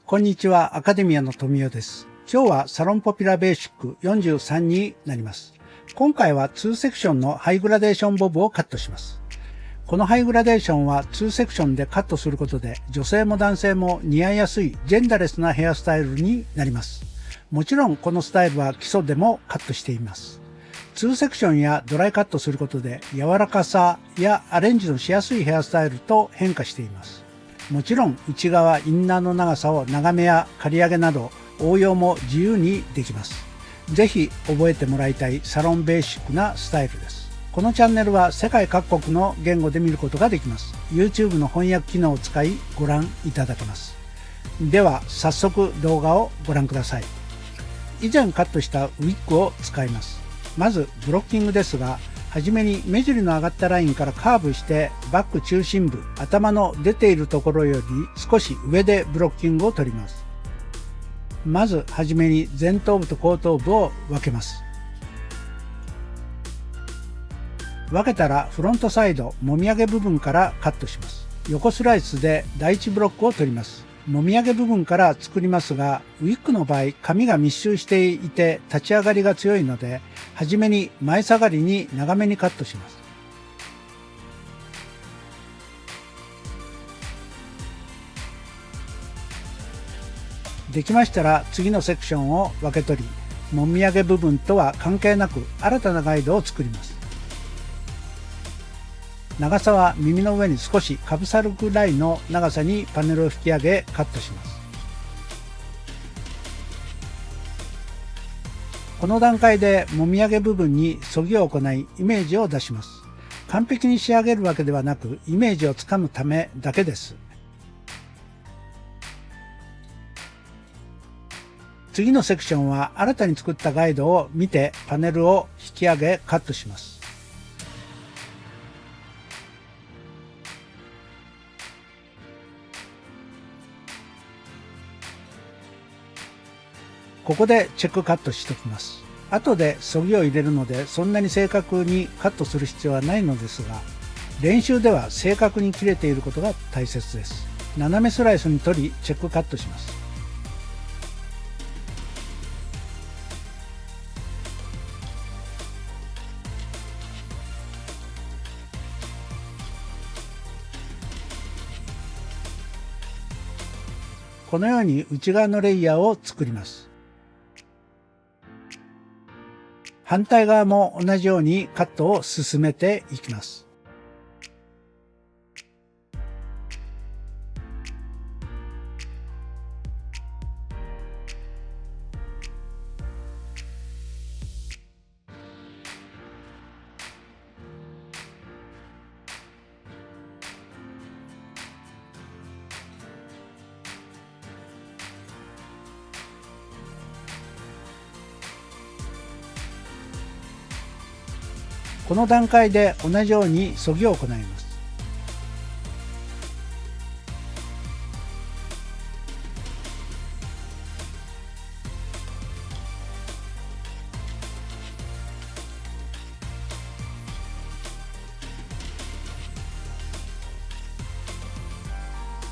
こんにちは、アカデミアの富代です。今日はサロンポピュラベーシック43になります。今回は2セクションのハイグラデーションボブをカットします。このハイグラデーションは2セクションでカットすることで女性も男性も似合いやすいジェンダレスなヘアスタイルになります。もちろんこのスタイルは基礎でもカットしています。2セクションやドライカットすることで柔らかさやアレンジのしやすいヘアスタイルと変化しています。もちろん内側インナーの長さを長めや刈り上げなど応用も自由にできます。ぜひ覚えてもらいたいサロンベーシックなスタイルです。このチャンネルは世界各国の言語で見ることができます。YouTube の翻訳機能を使いご覧いただけます。では早速動画をご覧ください。以前カットしたウィッグを使います。まずブロッキングですが、はじめに目尻の上がったラインからカーブしてバック中心部、頭の出ているところより少し上でブロッキングを取ります。まずはじめに前頭部と後頭部を分けます。分けたらフロントサイドもみあげ部分からカットします。横スライスで第1ブロックを取ります。もみあげ部分から作りますが、ウィッグの場合髪が密集していて立ち上がりが強いので、はじめに前下がりに長めにカットします。できましたら次のセクションを分け取り、もみあげ部分とは関係なく新たなガイドを作ります。長さは耳の上に少しかぶさるぐらいの長さにパネルを引き上げカットします。この段階でもみあげ部分にそぎを行いイメージを出します。完璧に仕上げるわけではなく、イメージをつかむためだけです。次のセクションは新たに作ったガイドを見てパネルを引き上げカットします。ここでチェックカットしておきます。後でそぎを入れるのでそんなに正確にカットする必要はないのですが、練習では正確に切れていることが大切です。斜めスライスに取りチェックカットします。このように内側のレイヤーを作ります。反対側も同じようにカットを進めていきます。この段階で同じようにそぎを行います。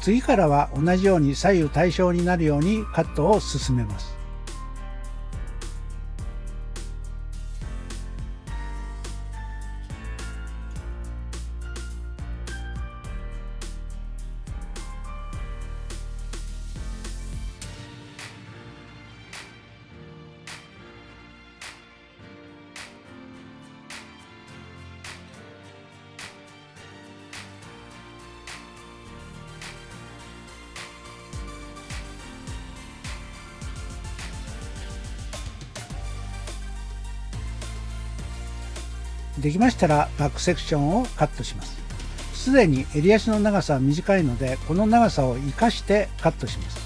次からは同じように左右対称になるようにカットを進めます。できましたらバックセクションをカットします。すでに襟足の長さは短いので、この長さを生かしてカットします。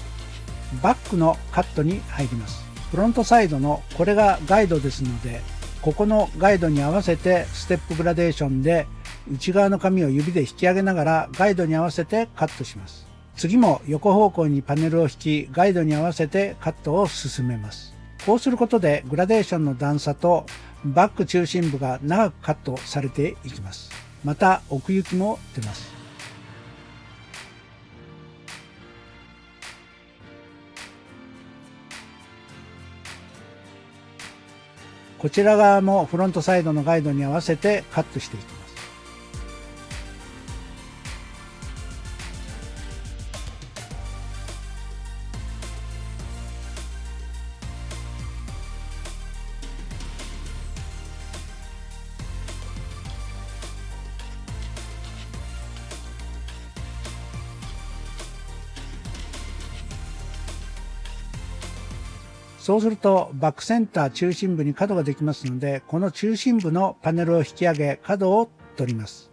バックのカットに入ります。フロントサイドのこれがガイドですので、ここのガイドに合わせてステップグラデーションで内側の髪を指で引き上げながらガイドに合わせてカットします。次も横方向にパネルを引きガイドに合わせてカットを進めます。こうすることでグラデーションの段差とバック中心部が長くカットされていきます。また奥行きも出ます。こちら側もフロントサイドのガイドに合わせてカットしていきます。そうするとバックセンター中心部に角ができますので、この中心部のパネルを引き上げ角を取ります。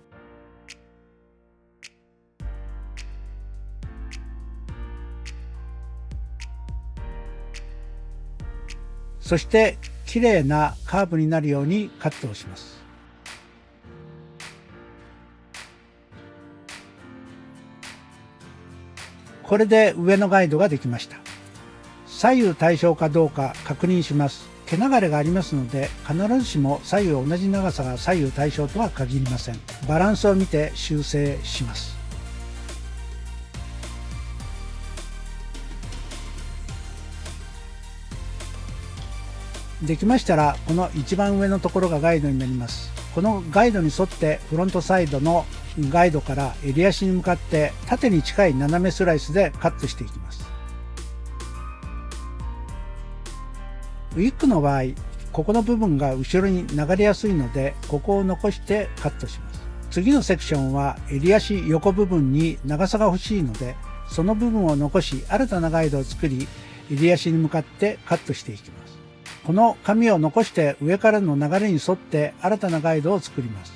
そして綺麗なカーブになるようにカットをします。これで上のガイドができました。左右対称かどうか確認します。毛流れがありますので、必ずしも左右同じ長さが左右対称とは限りません。バランスを見て修正します。できましたら、この一番上のところがガイドになります。このガイドに沿ってフロントサイドのガイドから襟足に向かって縦に近い斜めスライスでカットしていきます。ウィッグの場合、ここの部分が後ろに流れやすいので、ここを残してカットします。次のセクションは襟足横部分に長さが欲しいので、その部分を残し新たなガイドを作り、襟足に向かってカットしていきます。この紙を残して上からの流れに沿って新たなガイドを作ります。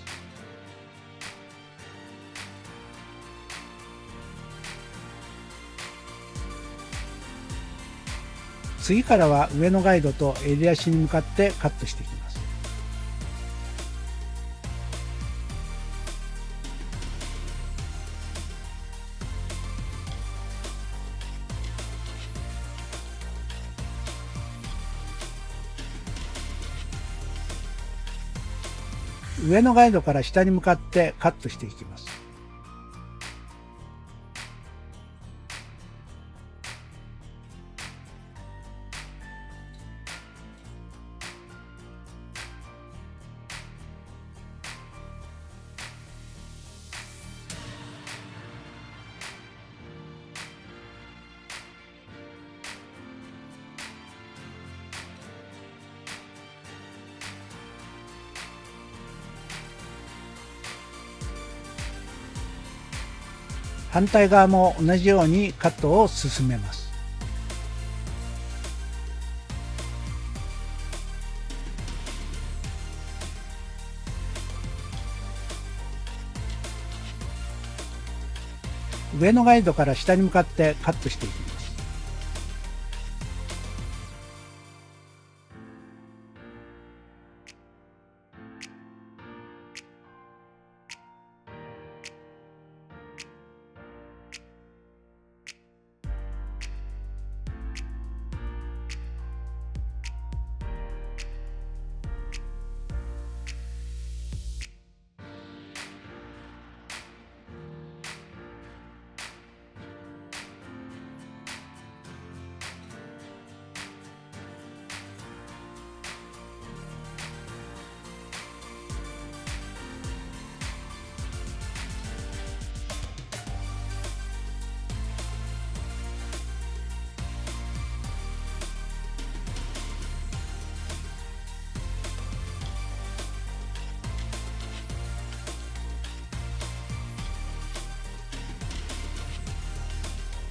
次からは上のガイドと襟足に向かってカットしていきます。上のガイドから下に向かってカットしていきます。反対側も同じようにカットを進めます。上のガイドから下に向かってカットしていきます。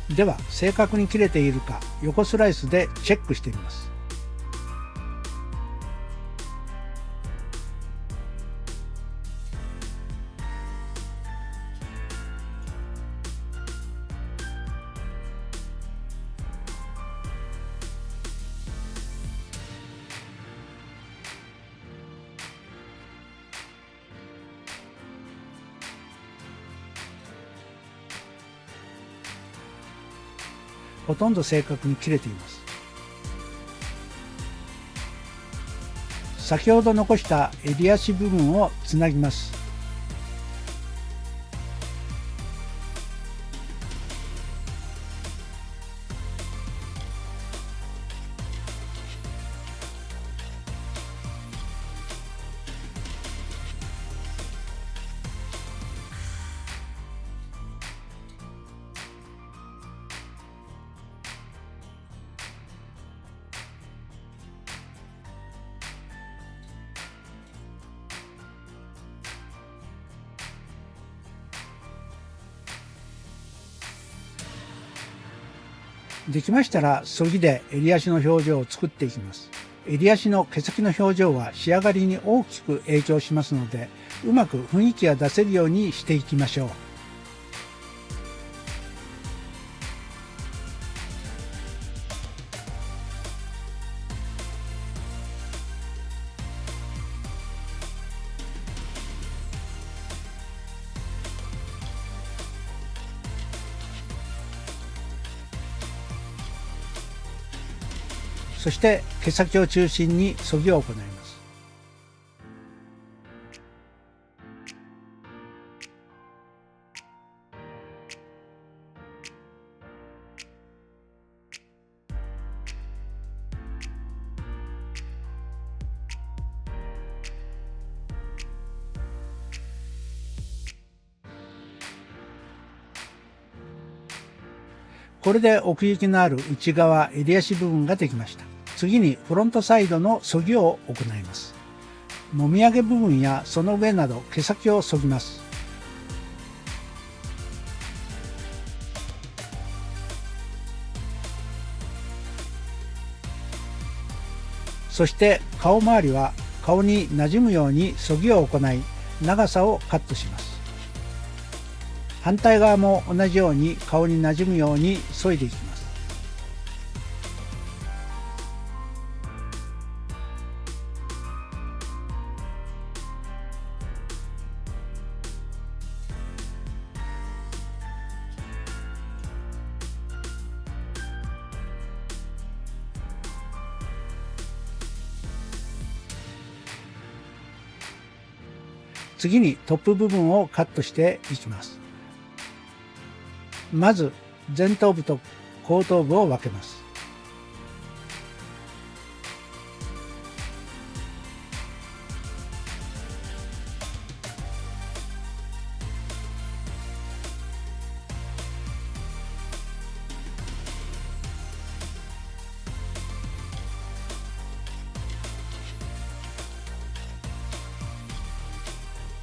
では正確に切れているか横スライスでチェックしてみます。ほとんど正確に切れています。先ほど残した襟足部分をつなぎます。できましたら、そぎで襟足の表情を作っていきます。襟足の毛先の表情は仕上がりに大きく影響しますので、うまく雰囲気が出せるようにしていきましょう。そして毛先を中心にそぎを行います。これで奥行きのある内側襟足部分ができました。次にフロントサイドのそぎを行います。もみあげ部分やその上など毛先をそぎます。そして顔周りは顔に馴染むようにそぎを行い、長さをカットします。反対側も同じように顔に馴染むように削いでいきます。次にトップ部分をカットしていきます。まず前頭部と後頭部を分けます。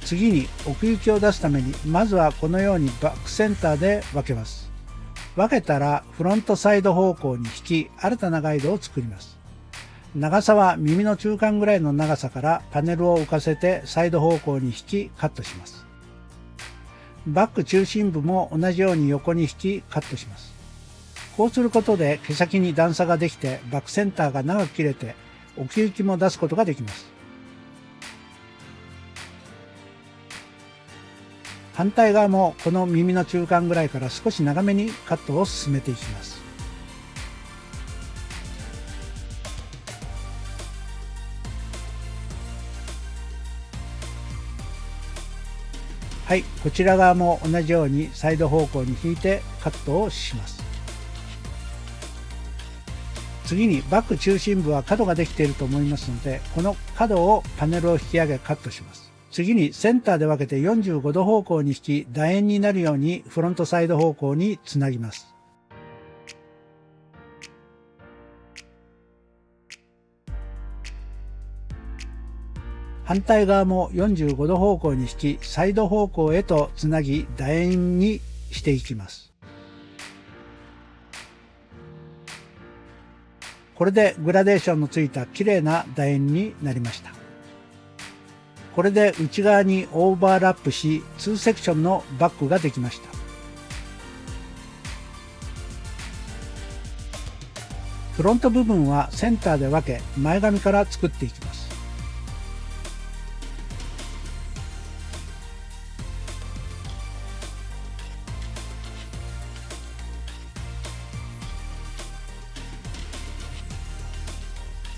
次に奥行きを出すために、まずはこのようにバックセンターで分けます。分けたらフロントサイド方向に引き、新たなガイドを作ります。長さは耳の中間ぐらいの長さからパネルを浮かせてサイド方向に引きカットします。バック中心部も同じように横に引きカットします。こうすることで毛先に段差ができてバックセンターが長く切れて奥行きも出すことができます。反対側もこの耳の中間ぐらいから少し長めにカットを進めていきます。はい、こちら側も同じようにサイド方向に引いてカットをします。次にバック中心部は角ができていると思いますので、この角をパネルを引き上げカットします。次にセンターで分けて45度方向に引き、楕円になるようにフロントサイド方向につなぎます。反対側も45度方向に引き、サイド方向へとつなぎ楕円にしていきます。これでグラデーションのついた綺麗な楕円になりました。これで内側にオーバーラップし、2セクションのバッグができました。フロント部分はセンターで分け、前髪から作っていきます。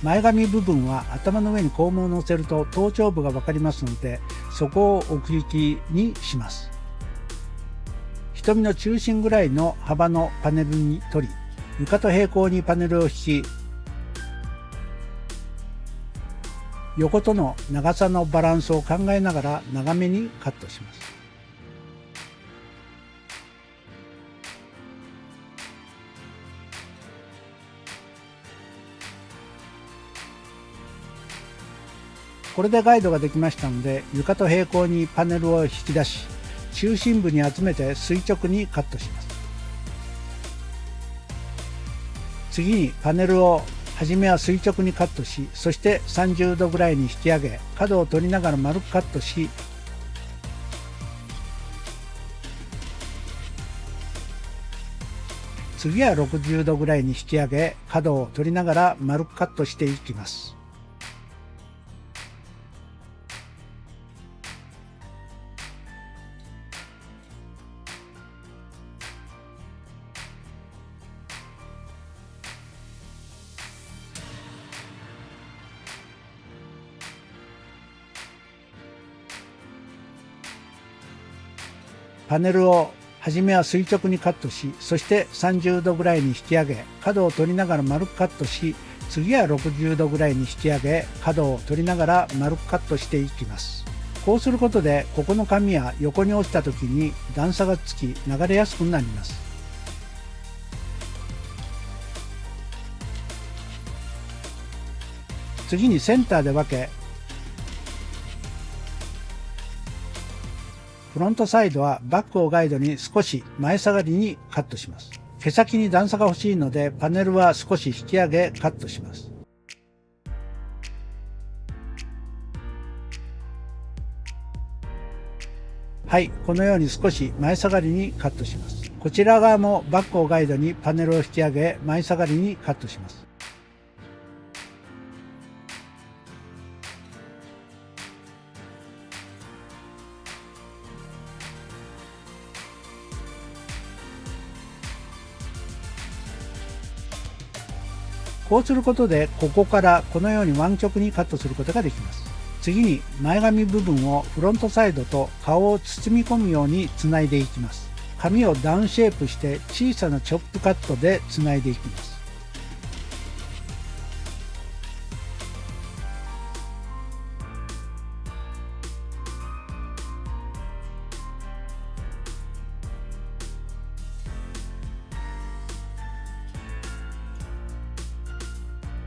前髪部分は頭の上にコームを乗せると頭頂部が分かりますので、そこを奥行きにします。瞳の中心ぐらいの幅のパネルに取り、床と平行にパネルを引き、横との長さのバランスを考えながら長めにカットします。これでガイドができましたので、床と平行にパネルを引き出し、中心部に集めて垂直にカットします。次にパネルを初めは垂直にカットし、そして30度ぐらいに引き上げ、角を取りながら丸くカットし、次は60度ぐらいに引き上げ、角を取りながら丸くカットしていきます。パネルを初めは垂直にカットし、そして30度ぐらいに引き上げ、角を取りながら丸くカットし、次は60度ぐらいに引き上げ、角を取りながら丸くカットしていきます。こうすることで、ここの紙は横に落ちた時に段差がつき流れやすくなります。次にセンターで分け、フロントサイドはバックをガイドに少し前下がりにカットします。毛先に段差が欲しいので、パネルは少し引き上げカットします。はい、このように少し前下がりにカットします。こちら側もバックをガイドにパネルを引き上げ前下がりにカットします。こうすることで、ここからこのように湾曲にカットすることができます。次に前髪部分をフロントサイドと顔を包み込むようにつないでいきます。髪をダウンシェイプして小さなチョップカットでつないでいきます。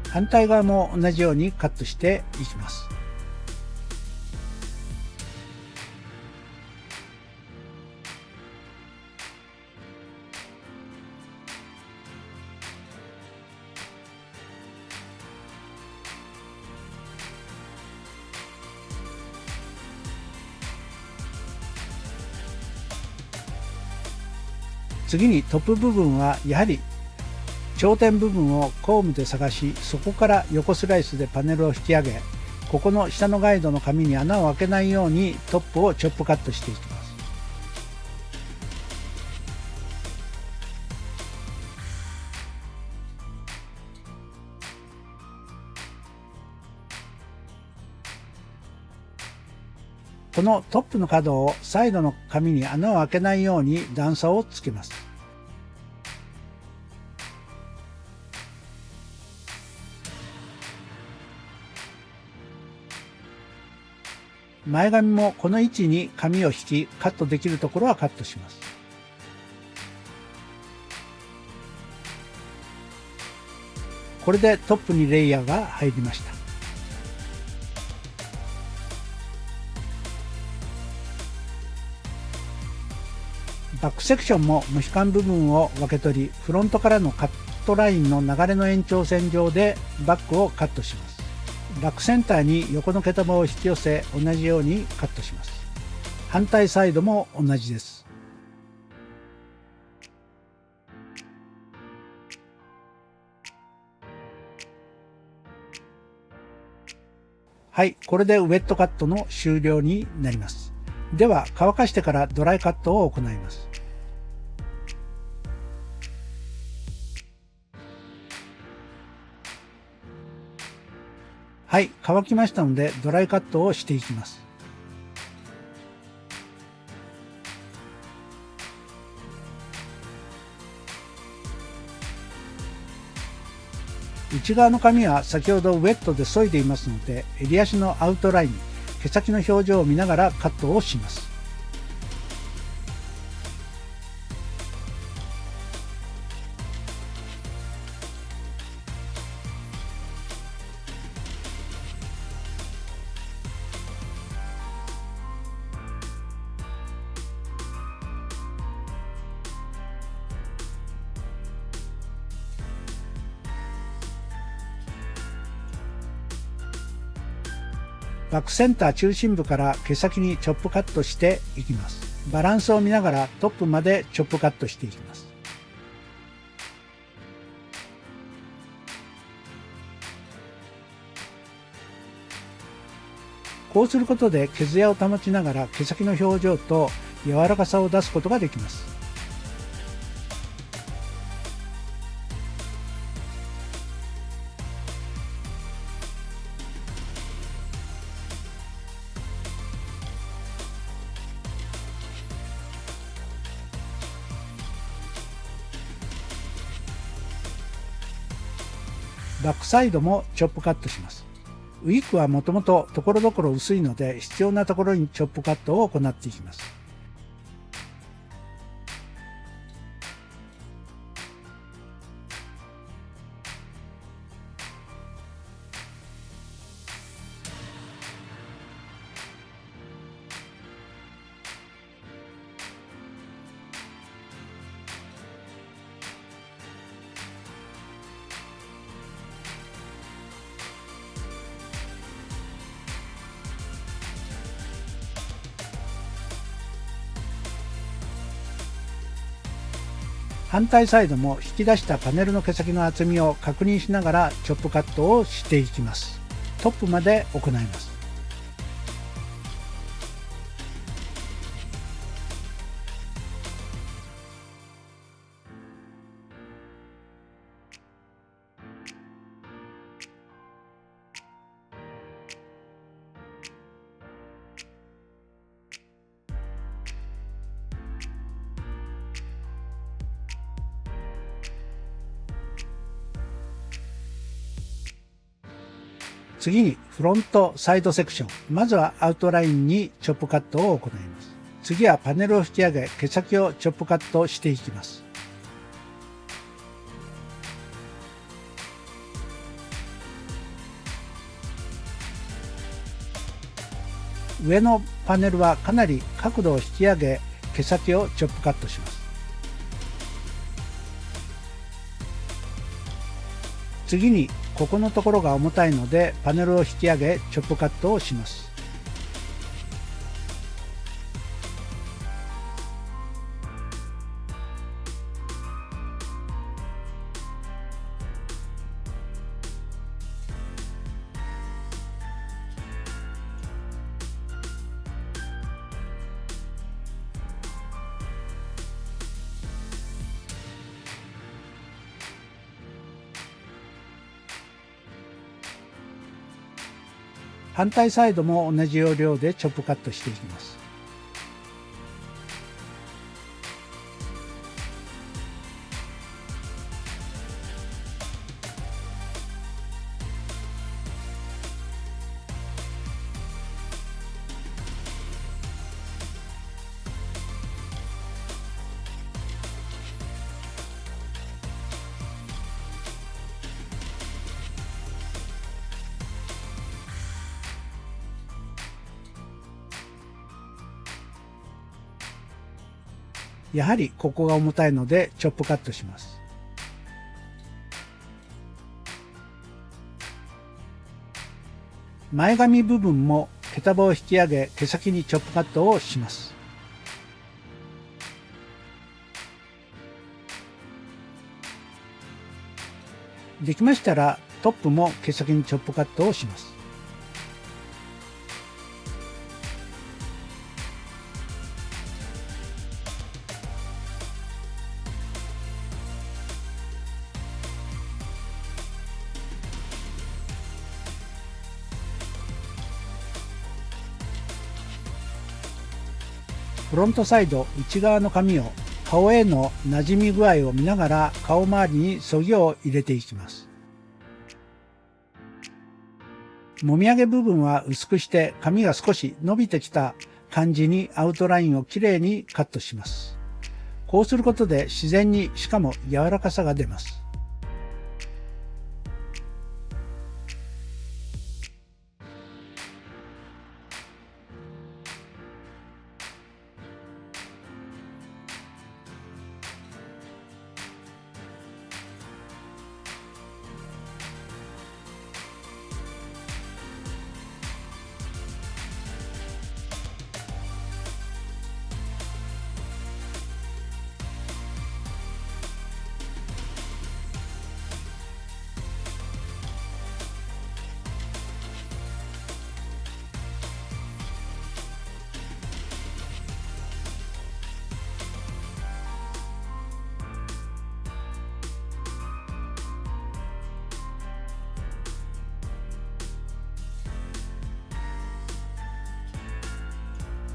反対側も同じようにカットしていきます。次にトップ部分はやはり頂点部分をコームで探し、そこから横スライスでパネルを引き上げ、ここの下のガイドの紙に穴を開けないようにトップをチョップカットしていきます。このトップの角をサイドの紙に穴を開けないように段差をつけます。前髪もこの位置に紙を引き、カットできるところはカットします。これでトップにレイヤーが入りました。バックセクションもモヒカン部分を分け取り、フロントからのカットラインの流れの延長線上でバックをカットします。ラックセンターに横の毛束を引き寄せ、同じようにカットします。反対サイドも同じです。はい、これでウェットカットの終了になります。では乾かしてからドライカットを行います。はい、乾きましたのでドライカットをしていきます。内側の髪は先ほどウェットで削いでいますので、襟足のアウトライン、毛先の表情を見ながらカットをします。バックセンター中心部から毛先にチョップカットしていきます。バランスを見ながらトップまでチョップカットしていきます。こうすることで毛艶を保ちながら毛先の表情と柔らかさを出すことができます。バックサイドもチョップカットします。ウィッグはもともとところどころ薄いので必要なところにチョップカットを行っていきます。反対サイドも引き出したパネルの毛先の厚みを確認しながらチョップカットをしていきます。トップまで行います。次にフロントサイドセクション。まずはアウトラインにチョップカットを行います。次はパネルを引き上げ、毛先をチョップカットしていきます。上のパネルはかなり角度を引き上げ、毛先をチョップカットします。次にここのところが重たいのでパネルを引き上げチョップカットをします。反対サイドも同じ要領でチョップカットしていきます。やはりここが重たいのでチョップカットします。前髪部分も毛束を引き上げ毛先にチョップカットをします。できましたらトップも毛先にチョップカットをします。フロントサイド内側の髪を顔への馴染み具合を見ながら顔周りにそぎを入れていきます。もみあげ部分は薄くして髪が少し伸びてきた感じにアウトラインをきれいにカットします。こうすることで自然にしかも柔らかさが出ます。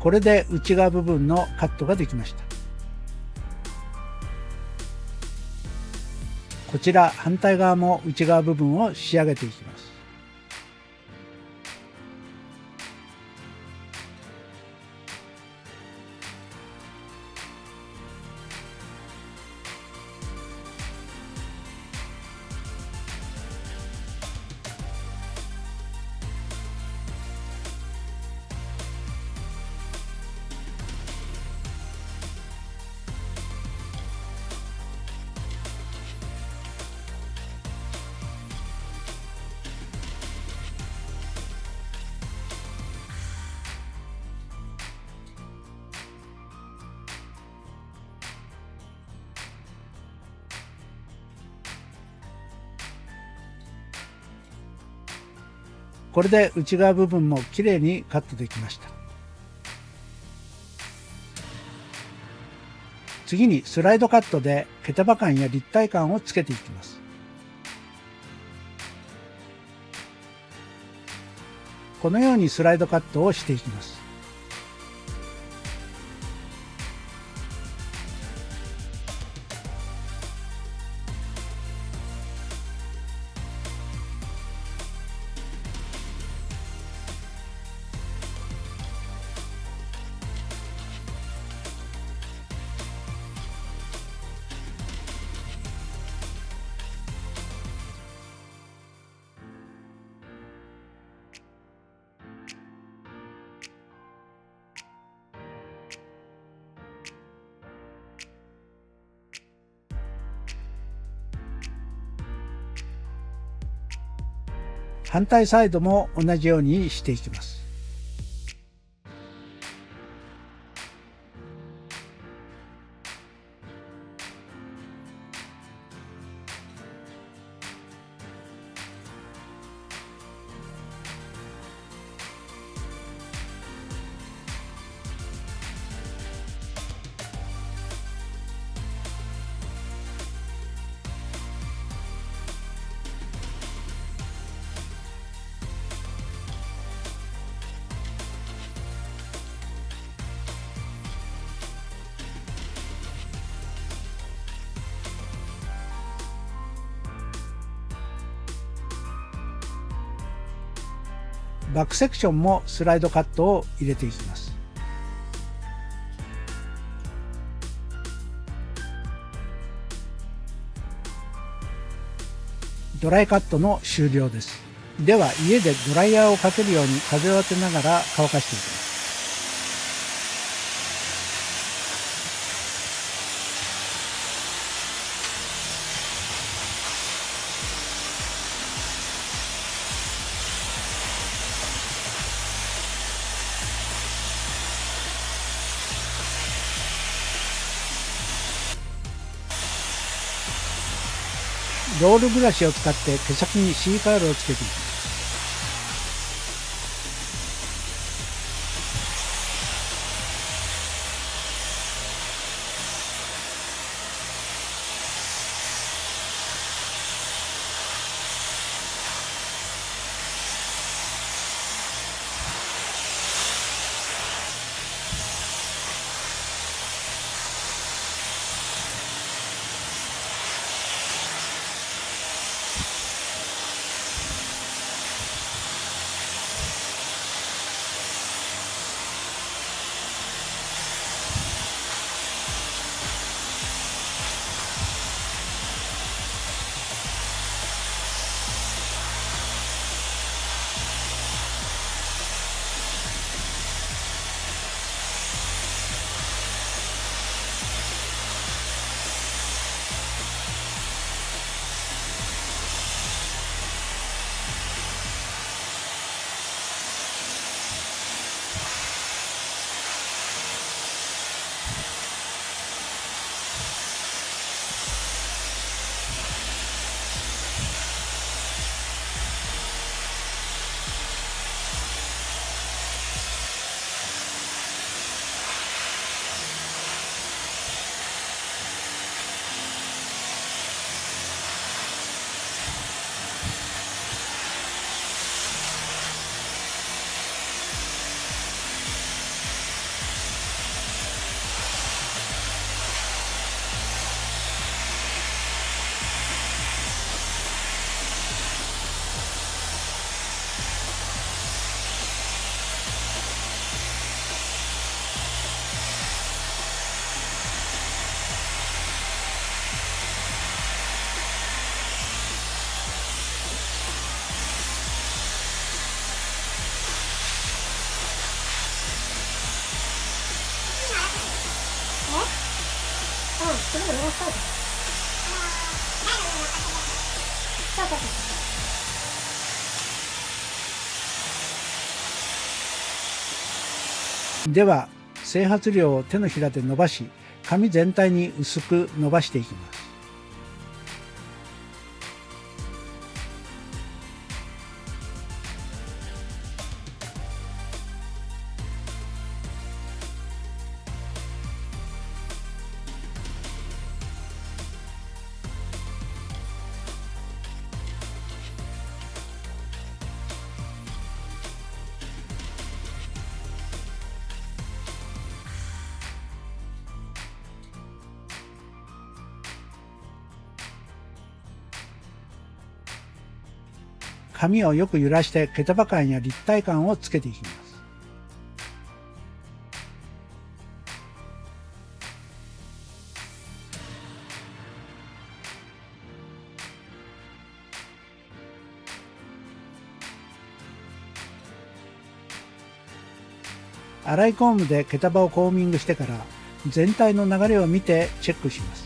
これで内側部分のカットができました。こちら反対側も内側部分を仕上げていきます。これで内側部分もきれいにカットできました。次にスライドカットで毛束感や立体感をつけていきます。このようにスライドカットをしていきます。反対サイドも同じようにしていきます。バックセクションもスライドカットを入れていきます。ドライカットの終了です。では家でドライヤーをかけるように風を当てながら乾かしていきます。ロールブラシを使って毛先にシーカールをつけていきます。そうそうそう。では整髪料を手のひらで伸ばし、髪全体に薄く伸ばしていきます。髪をよく揺らして毛束感や立体感をつけていきます。洗いコームで毛束をコーミングしてから全体の流れを見てチェックします。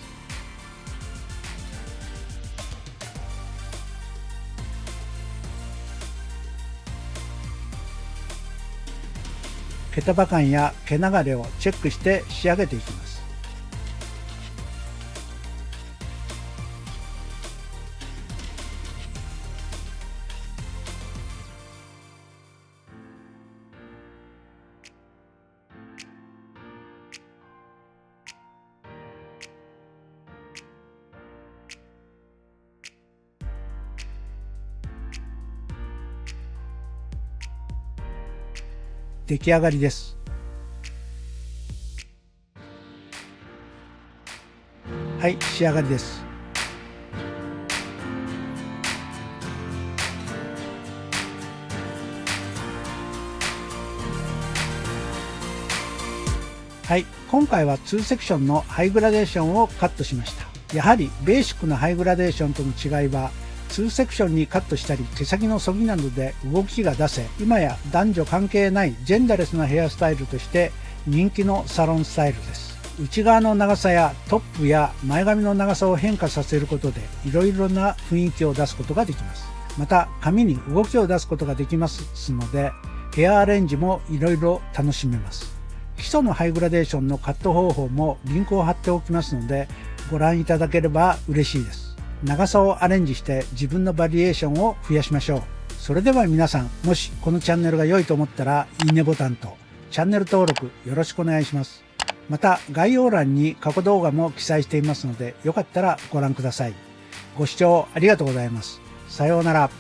毛束感や毛流れをチェックして仕上げていきます。出来上がりです。はい、仕上がりです。はい、今回は2セクションのハイグラデーションをカットしました。やはりベーシックなハイグラデーションとの違いは、2セクションにカットしたり手先のそぎなどで動きが出せ、今や男女関係ないジェンダレスなヘアスタイルとして人気のサロンスタイルです。内側の長さやトップや前髪の長さを変化させることでいろいろな雰囲気を出すことができます。また髪に動きを出すことができますので、ヘアアレンジもいろいろ楽しめます。基礎のハイグラデーションのカット方法もリンクを貼っておきますので、ご覧いただければ嬉しいです。長さをアレンジして自分のバリエーションを増やしましょう。それでは皆さん、もしこのチャンネルが良いと思ったら、いいねボタンとチャンネル登録よろしくお願いします。また概要欄に過去動画も記載していますので、よかったらご覧ください。ご視聴ありがとうございます。さようなら。